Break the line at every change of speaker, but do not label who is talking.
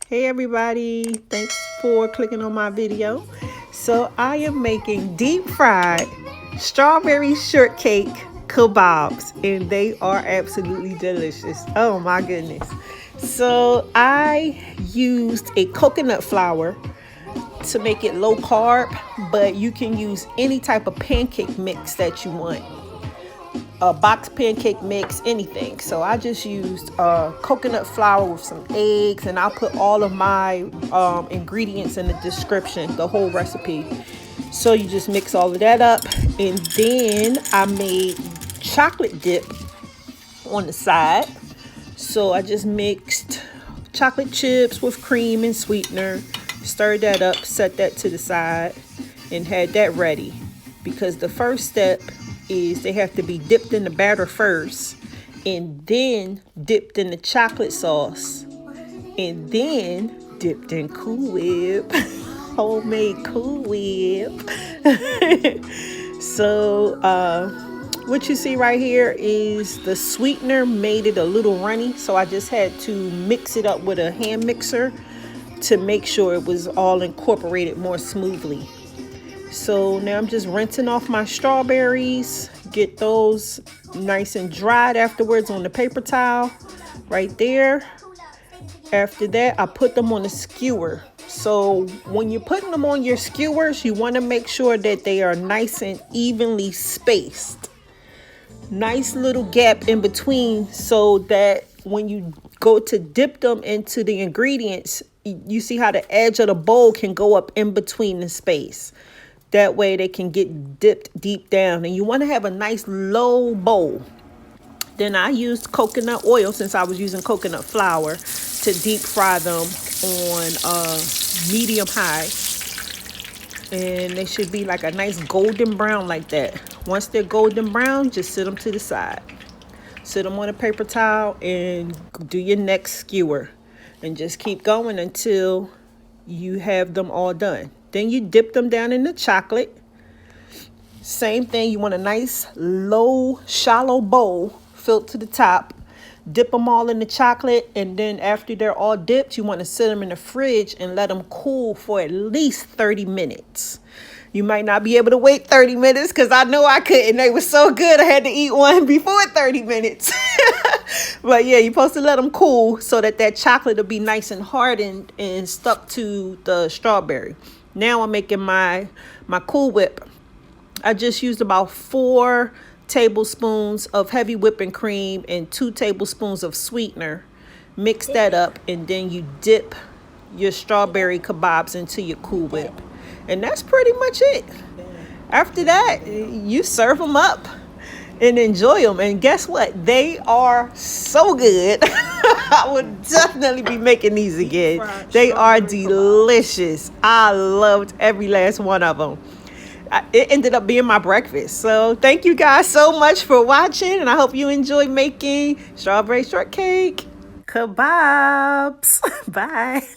Hey everybody, thanks for clicking on my video. So I am making deep fried strawberry shortcake kebabs and they are absolutely delicious. Oh my goodness. So I used a coconut flour to make it low carb, but you can use any type of pancake mix that you want. A box pancake mix, anything. So I just used coconut flour with some eggs, and I'll put all of my ingredients in the description, the whole recipe. So you just mix all of that up, and then I made chocolate dip on the side. So I just mixed chocolate chips with cream and sweetener, stirred that up, set that to the side, and had that ready, because the first step is they have to be dipped in the batter first, and then dipped in the chocolate sauce, and then dipped in Cool Whip, homemade Cool Whip. So what you see right here is the sweetener made it a little runny, so I just had to mix it up with a hand mixer to make sure it was all incorporated more smoothly. So now I'm just rinsing off my strawberries, get those nice and dried afterwards on the paper towel right there. After that, I put them on a skewer. So when you're putting them on your skewers, you want to make sure that they are nice and evenly spaced. Nice little gap in between, so that when you go to dip them into the ingredients, you see how the edge of the bowl can go up in between the space. That way they can get dipped deep down, and you want to have a nice low bowl. Then I used coconut oil, since I was using coconut flour, to deep fry them on medium high, and they should be like a nice golden brown like that. Once they're golden brown, just sit them to the side, sit them on a paper towel, and do your next skewer, and just keep going until you have them all done. Then you dip them down in the chocolate. Same thing, you want a nice low shallow bowl filled to the top. Dip them all in the chocolate, and then after they're all dipped, you want to sit them in the fridge and let them cool for at least 30 minutes. You might not be able to wait 30 minutes, because I know I couldn't. They were so good, I had to eat one before 30 minutes. But yeah, you're supposed to let them cool so that that chocolate will be nice and hardened and stuck to the strawberry. Now I'm making my Cool Whip. I just used about 4 tablespoons of heavy whipping cream and 2 tablespoons of sweetener. Mix that up, and then you dip your strawberry kebabs into your Cool Whip. And that's pretty much it. After that, you serve them up and enjoy them. And guess what? They are so good. I would definitely be making these again. They are delicious. I loved every last one of them. It ended up being my breakfast. So thank you guys so much for watching, and I hope you enjoy making strawberry shortcake kebabs. Bye.